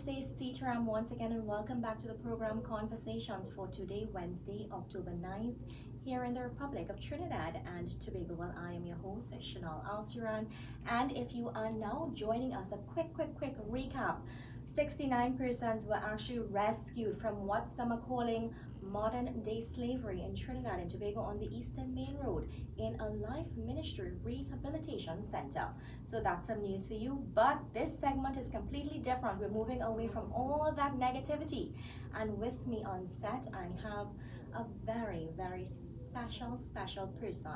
This is Sitaram once again, and welcome back to the program Conversations for today, Wednesday, October 9th, here in the Republic of Trinidad and Tobago. Well, I am your host, Chanel Alciran, and if you are now joining us, a quick recap. 69 persons were actually rescued from what some are calling modern day slavery in Trinidad and Tobago on the Eastern Main Road in a Life Ministry Rehabilitation Center. So that's some news for you, but this segment is completely different. We're moving away from all that negativity, and with me on set I have a very special person.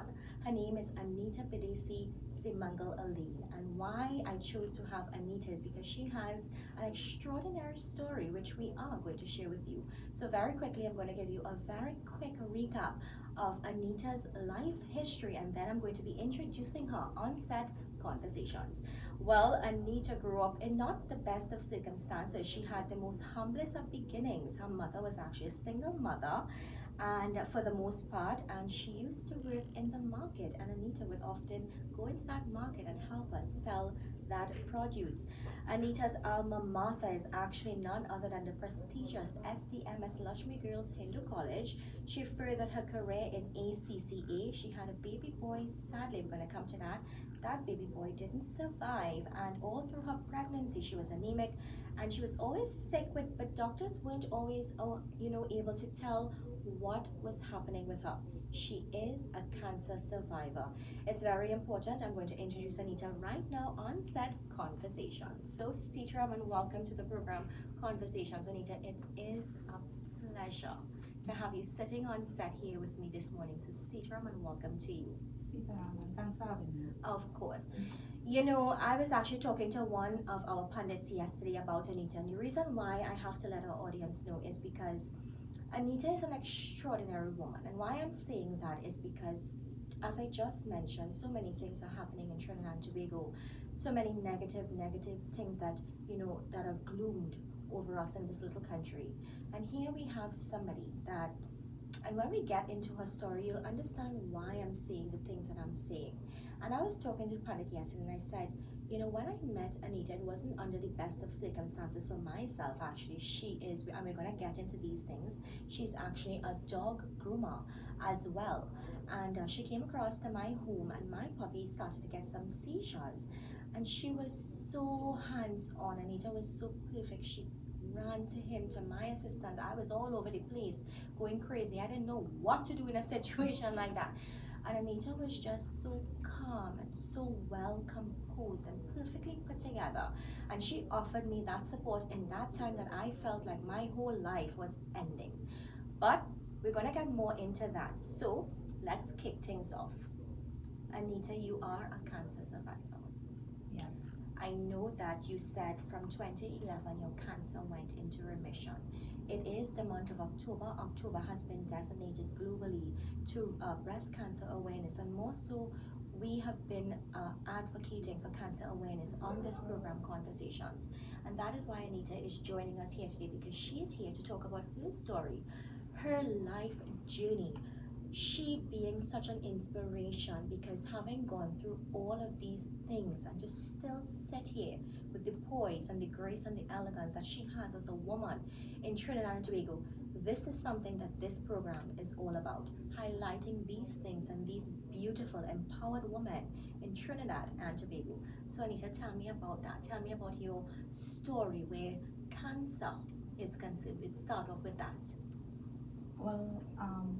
Her name is Anita Bidesi Simangal Aline, and why I chose to have Anita is because she has an extraordinary story which we are going to share with you. So very quickly, I'm going to give you a very quick recap of Anita's life history, and then I'm going to be introducing her on set conversations. Well, Anita grew up in not the best of circumstances. She had the most humblest of beginnings. Her mother was actually a single mother, and for the most part, and she used to work in the market, and Anita would often go into that market and help us sell that produce. Anita's alma mater is actually none other than the prestigious SDMS Lakshmi Girls Hindu College. She furthered her career in ACCA. She had a baby boy. Sadly, we're going to come to that. That baby boy didn't survive, and all through her pregnancy, she was anemic, and she was always sick. But doctors weren't always, able to tell what was happening with her. She is a cancer survivor. It's very important. I'm going to introduce Anita right now on set conversations. So Sitaram, and welcome to the program Conversations. Anita, it is a pleasure to have you sitting on set here with me this morning. So Sitaram, and welcome to you. Sitaram, thanks for having me. Of course. You know, I was actually talking to one of our pundits yesterday about Anita, and the reason why I have to let our audience know is because Anita is an extraordinary woman. And why I'm saying that is because, as I just mentioned, so many things are happening in Trinidad and Tobago, so many negative things that, that are gloomed over us in this little country. And here we have somebody that, and when we get into her story, you'll understand why I'm saying the things that I'm saying. And I was talking to the pundit yesterday, and I said, when I met Anita, it wasn't under the best of circumstances for myself, actually. She is, and we're going to get into these things, she's actually a dog groomer as well. And she came across to my home, and my puppy started to get some seizures. And she was so hands-on. Anita was so perfect. She ran to him, to my assistant. I was all over the place, going crazy. I didn't know what to do in a situation like that. And Anita was just so calm and so well composed and perfectly put together. And she offered me that support in that time that I felt like my whole life was ending. But we're going to get more into that. So let's kick things off. Anita, you are a cancer survivor. Yes. I know that you said from 2011 your cancer went into remission. It is the month of October. October has been designated globally to breast cancer awareness, and more so, we have been advocating for cancer awareness on this program Conversations. And that is why Anita is joining us here today, because she's here to talk about her story, her life journey. She being such an inspiration, because having gone through all of these things and just still sit here with the poise and the grace and the elegance that she has as a woman in Trinidad and Tobago, this is something that this program is all about, highlighting these things and these beautiful, empowered women in Trinidad and Tobago. So Anita, tell me about that. Tell me about your story where cancer is concerned. Let's start off with that. Well,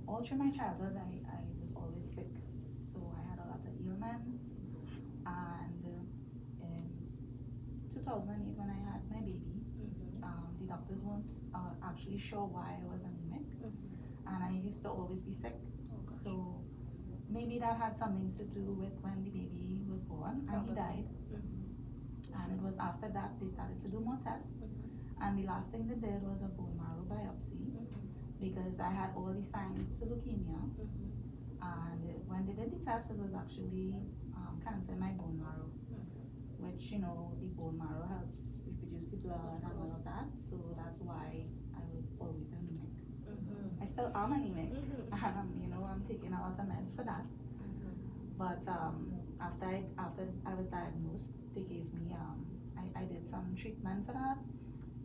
all through my childhood, I was always sick. So I had a lot of ailments. And in 2008, when I had my baby, the doctors weren't actually sure why I was anemic. And I used to always be sick. So maybe that had something to do with when the baby was born and he died. And it was after that they started to do more tests. And the last thing they did was a bone marrow biopsy, because I had all the signs for leukemia. And when they did the test, it was actually cancer in my bone marrow, which, the bone marrow helps reproduce the blood and all of that. So that's why I was always anemic. I still am anemic, and I'm taking a lot of meds for that. But after I was diagnosed, they gave me I did some treatment for that,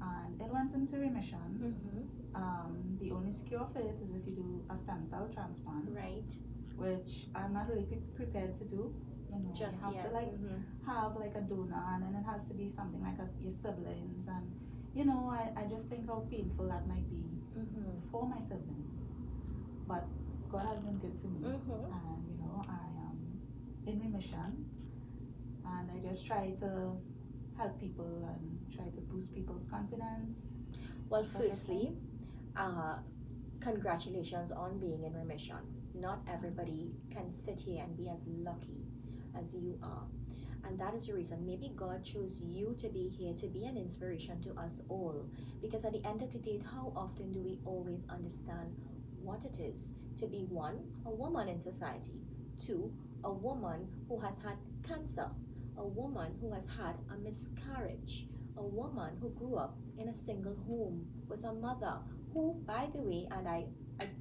and it went into remission. Mm-hmm. The only cure for it is if you do a stem cell transplant, Right. which I'm not really prepared to do. You know, you Just have to yet. like Mm-hmm. have like a donor, and then it has to be something like your siblings, and I just think how painful that might be Mm-hmm. for my siblings. But God has been good to me, Mm-hmm. and I am in remission, and I just try to help people and try to boost people's confidence. Well, Like I said, firstly, uh, congratulations on being in remission. Not everybody can sit here and be as lucky as you are. And that is the reason maybe God chose you to be here to be an inspiration to us all. Because at the end of the day, how often do we always understand what it is to be one, a woman in society, two, a woman who has had cancer, a woman who has had a miscarriage, a woman who grew up in a single home with a mother who, by the way, and I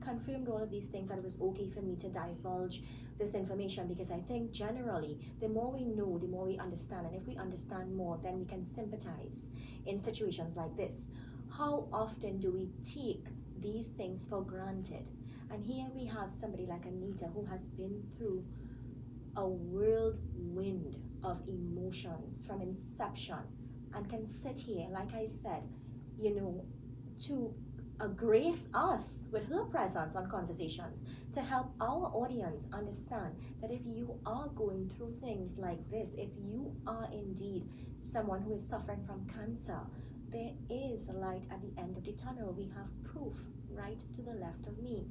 confirmed all of these things and it was okay for me to divulge this information because I think generally the more we know, the more we understand. And if we understand more, then we can sympathize in situations like this. How often do we take these things for granted? And here we have somebody like Anita who has been through a whirlwind of emotions from inception and can sit here, like I said, to grace us with her presence on conversations to help our audience understand that if you are going through things like this, if you are indeed someone who is suffering from cancer, there is light at the end of the tunnel. We have proof right to the left of me,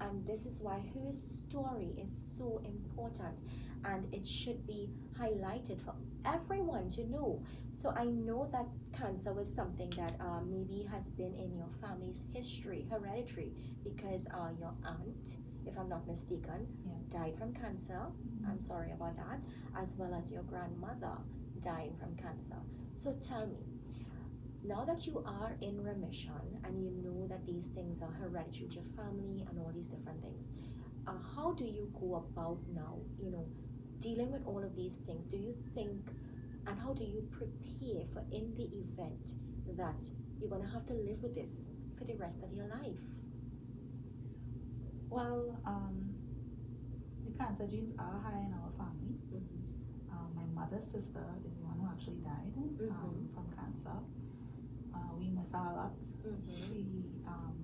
and this is why her story is so important and it should be highlighted for everyone to know. So I know that cancer was something that maybe has been in your family's history, hereditary, because your aunt, if I'm not mistaken, yes. died from cancer. I'm sorry about that, as well as your grandmother dying from cancer. So tell me, now that you are in remission and you know that these things are hereditary to your family and all these different things, how do you go about now, dealing with all of these things? Do you think, and how do you prepare for in the event that you're going to have to live with this for the rest of your life? Well, the cancer genes are high in our family. Mm-hmm. My mother's sister is the one who actually died Mm-hmm. from cancer. We miss her a lot. Mm-hmm. She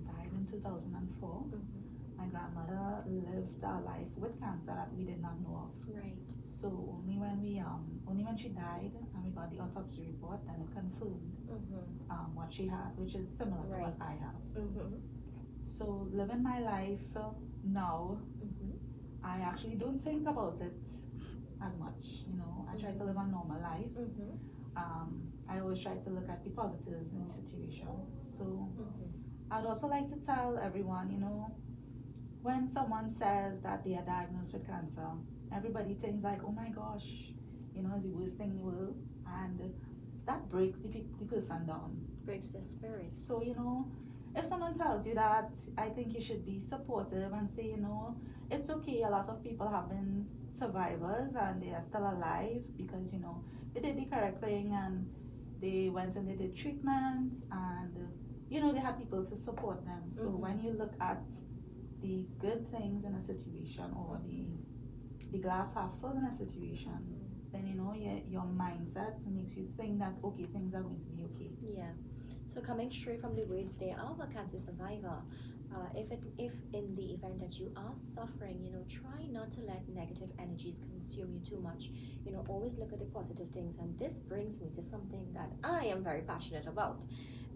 died in 2004. Mm-hmm. My grandmother lived a life with cancer that we did not know of. Right. So only when she died and we got the autopsy report, then it confirmed Mm-hmm. what she had, which is similar to what Right. I have. Mm-hmm. So living my life now, Mm-hmm. I actually don't think about it as much. I try to live a normal life. Mm-hmm. I always try to look at the positives in the situation. So Mm-hmm. I'd also like to tell everyone, when someone says that they are diagnosed with cancer, everybody thinks like, oh my gosh, it's the worst thing in the world, and that breaks the person down. Breaks the spirit. So if someone tells you that, I think you should be supportive and say, it's okay. A lot of people have been survivors and they are still alive because they did the correct thing and they went and they did treatment and they had people to support them. So Mm-hmm. when you look at the good things in a situation or the glass half full in a situation, then your mindset makes you think that okay, things are going to be okay. Yeah. So coming straight from the words there of a cancer survivor, if in the event that you are suffering, try not to let negative energies consume you too much. Always look at the positive things. And this brings me to something that I am very passionate about,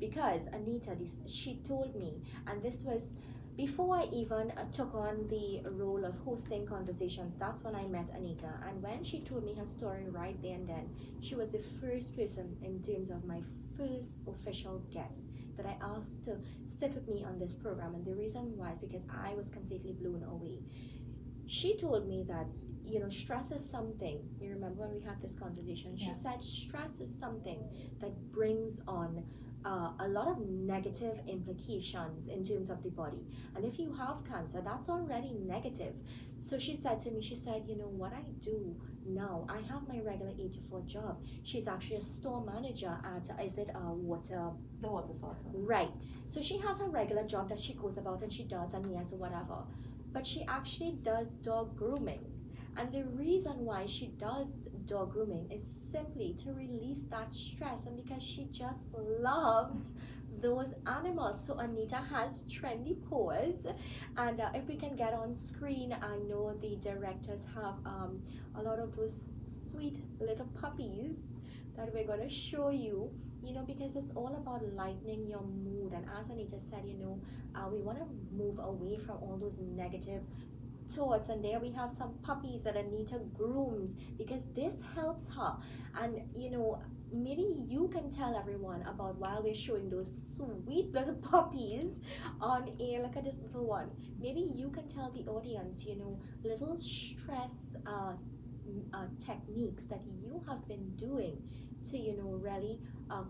because Anita, she told me, and this was before I even took on the role of hosting conversations. That's when I met Anita, and when she told me her story right there and then, she was the first person in terms of my first official guest that I asked to sit with me on this program. And the reason why is because I was completely blown away. She told me that, stress is something. You remember when we had this conversation? She Yeah. said stress is something that brings on a lot of negative implications in terms of the body. And if you have cancer, that's already negative. So she said to me, she said, you know, what I do now, I have my regular 8 to 4 job. She's actually a store manager at, is it water? The water source. Right. So she has a regular job that she goes about and she does, and yes, or whatever. But she actually does dog grooming. And the reason why she does dog grooming is simply to release that stress and because she just loves those animals. So Anita has trendy paws, and if we can get on screen, I know the directors have a lot of those sweet little puppies that we're going to show you, you know, because it's all about lightening your mood. And as Anita said, you know, we want to move away from all those negative thoughts. And there we have some puppies that Anita grooms because this helps her. And you know, maybe you can tell everyone about, while we're showing those sweet little puppies on air. Look at this little one. Maybe you can tell the audience, you know, little stress techniques that you have been doing to, you know, really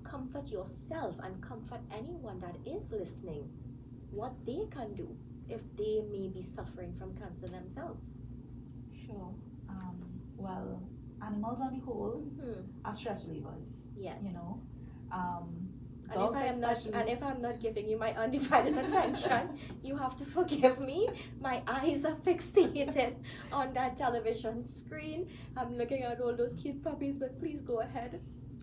comfort yourself and comfort anyone that is listening, what they can do if they may be suffering from cancer themselves. Sure. Well, animals on the whole are stress relievers. Yes. You know, And dogs if I am not, especially. and if I'm not giving you my undivided attention, you have to forgive me. My eyes are fixated on that television screen. I'm looking at all those cute puppies, but please go ahead.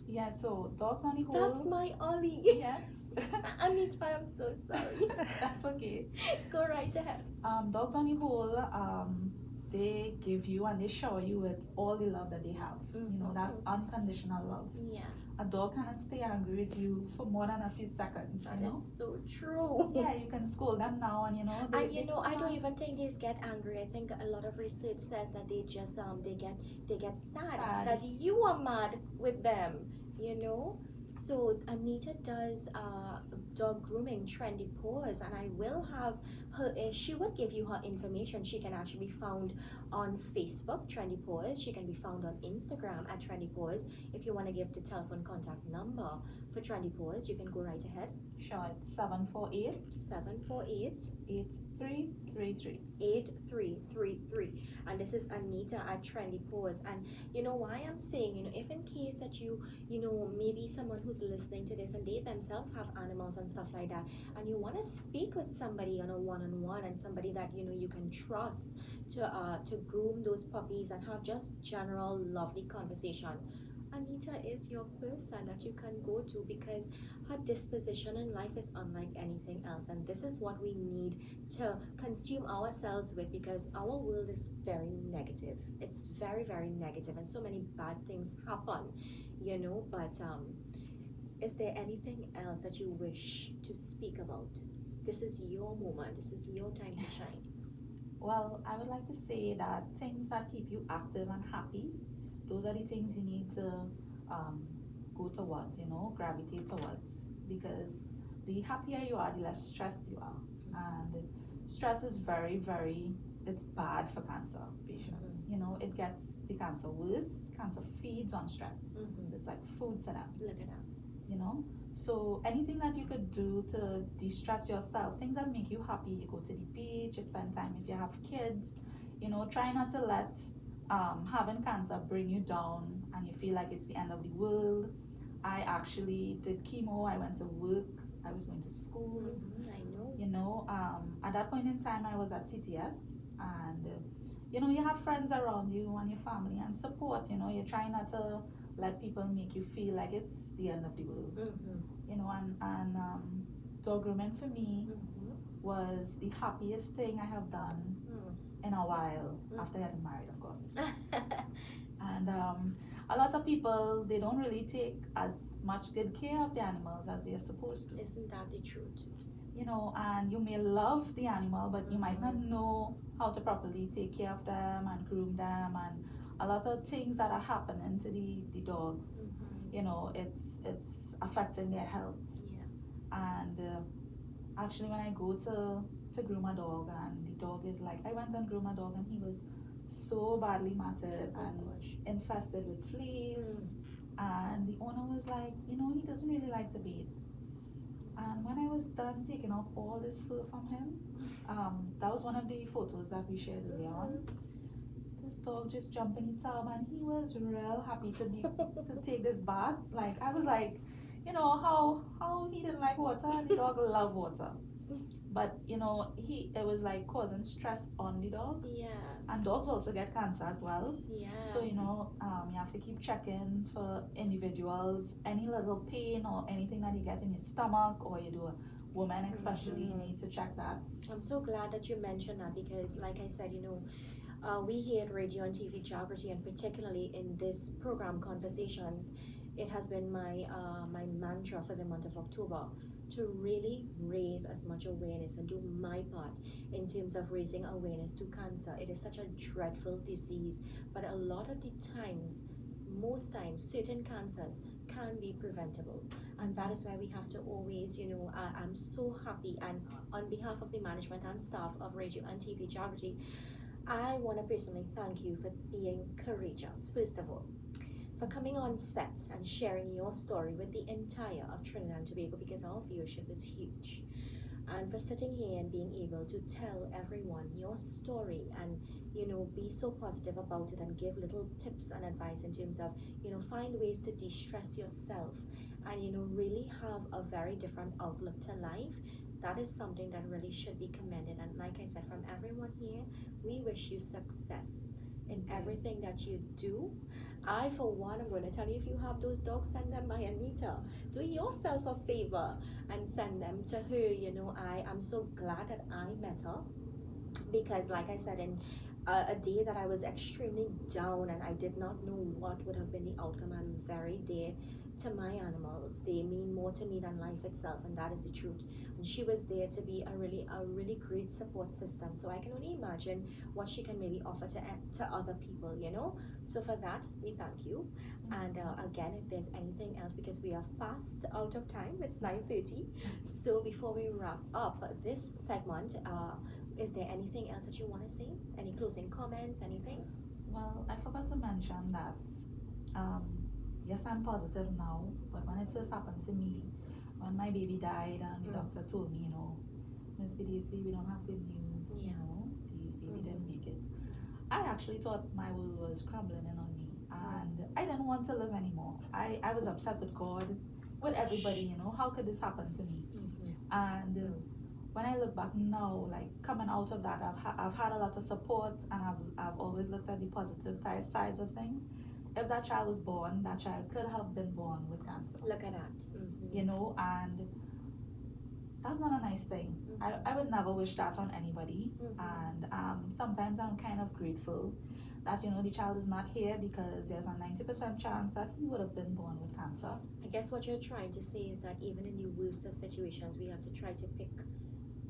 Yeah. So dogs on the whole. That's my Ollie. Yes. Anita, I'm so sorry. That's okay. Go right ahead. Dogs on the whole, they give you and they shower you with all the love that they have. You know, that's unconditional love. Yeah. A dog cannot stay angry with you for more than a few seconds. That you know? is so true. Yeah, you can scold them now, and you know. And you know, I don't even think they get angry. I think a lot of research says that they just they get sad that you are mad with them. You know. So Anita does dog grooming, trendy paws, and I will have her. She would give you her information. She can actually be found on Facebook, Trendy Paws. She can be found on Instagram at Trendy Paws. If you want to give the telephone contact number for Trendy Paws, you can go right ahead. Sure, it's 748 8333. 8333. And this is Anita at Trendy Paws. And you know why I'm saying, you know, if in case that you know, maybe someone who's listening to this and they themselves have animals and stuff like that, and you want to speak with somebody on a one-on-one, and somebody that you know you can trust to groom those puppies and have just general lovely conversation, Anita is your person that you can go to, because her disposition in life is unlike anything else. And this is what we need to consume ourselves with, because our world is very negative. It's very, very negative, and so many bad things happen, you know. But is there anything else that you wish to speak about? This is your moment. This is your time to shine. Well, I would like to say that things that keep you active and happy, those are the things you need to go towards, you know, gravitate towards. Because the happier you are, the less stressed you are. And stress is very, very, it's bad for cancer patients. You know, it gets the cancer worse. Cancer feeds on stress. It's like food to them. Look at that. You know? So anything that you could do to de-stress yourself, things that make you happy, you go to the beach, you spend time if you have kids, you know, try not to let having cancer bring you down and you feel like it's the end of the world. I actually did chemo, I went to work, I was going to school. I know. You know, at that point in time I was at CTS, and you know, you have friends around you and your family and support, you know, you're trying not to let people make you feel like it's the end of the world. You know, and dog grooming for me was the happiest thing I have done in a while, after getting married, of course. And a lot of people, they don't really take as much good care of the animals as they're supposed to. Isn't that the truth? You know, and you may love the animal, but you might not know how to properly take care of them and groom them, and a lot of things that are happening to the dogs. You know, it's affecting their health. And actually, when I go to groom a dog, and the dog is like, I went and groomed a dog, and he was so badly matted and infested with fleas. And the owner was like, you know, he doesn't really like to bathe. And when I was done taking off all this fur from him, that was one of the photos that we shared earlier on. This dog just jumped in the tub and he was real happy to take this bath. Like I was like, how he didn't like water. The dog loved water, but it was like causing stress on the dog. Yeah. And dogs also get cancer as well. Yeah. So you have to keep checking for individuals, any little pain or anything that you get in your stomach, or you do a woman especially, you need to check that. I'm so glad that you mentioned that because, like I said, we here at Radio and TV Geography, and particularly in this program, Conversations, it has been my mantra for the month of October to really raise as much awareness and do my part in terms of raising awareness to cancer. It is such a dreadful disease, but a lot of the times, most times, certain cancers can be preventable, and that is why we have to always, I'm so happy, and on behalf of the management and staff of Radio and TV Geography, I want to personally thank you for being courageous, first of all, for coming on set and sharing your story with the entire of Trinidad and Tobago, because our viewership is huge, and for sitting here and being able to tell everyone your story and be so positive about it and give little tips and advice in terms of find ways to de-stress yourself and really have a very different outlook to life. That is something that really should be commended, and like I said, from everyone here, we wish you success in everything that you do. I, for one, am going to tell you, if you have those dogs, send them by Anita. Do yourself a favor and send them to her. I am so glad that I met her because, like I said, in a day that I was extremely down and I did not know what would have been the outcome, I'm very dear to my animals. They mean more to me than life itself, and that is the truth. And she was there to be a really great support system. So I can only imagine what she can maybe offer to other people. So for that, we thank you. And again, if there's anything else, because we are fast out of time, it's 9:30. So before we wrap up this segment, is there anything else that you want to say? Any closing comments? Anything? Well, I forgot to mention that. Yes, I'm positive now, but when it first happened to me, when my baby died and the doctor told me, Miss BDC, we don't have good news, the baby didn't make it. I actually thought my world was crumbling in on me, and I didn't want to live anymore. I was upset with God, with everybody, how could this happen to me? And when I look back now, like coming out of that, I've had a lot of support, and I've always looked at the positive sides of things. If that child was born, that child could have been born with cancer. Look at that. And that's not a nice thing. I would never wish that on anybody. And sometimes I'm kind of grateful that, the child is not here, because there's a 90% chance that he would have been born with cancer. I guess what you're trying to say is that even in the worst of situations, we have to try to pick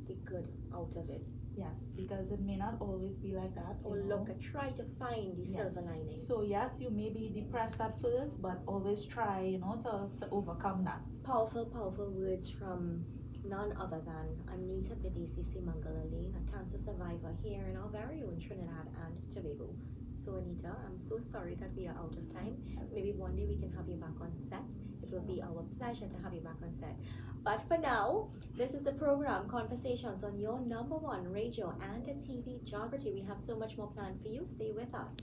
the good out of it. Yes, because it may not always be like that. Or try to find the silver lining. So yes, you may be depressed at first, but always try, to overcome that. Powerful, powerful words from none other than Anita Bedesi Mangalalane, a cancer survivor here in our very own Trinidad and Tobago. So Anita, I'm so sorry that we are out of time. Maybe one day we can have you back on set. It will be our pleasure to have you back on set. But for now, this is the program Conversations on your #1 radio and TV Geography. We have so much more planned for you. Stay with us.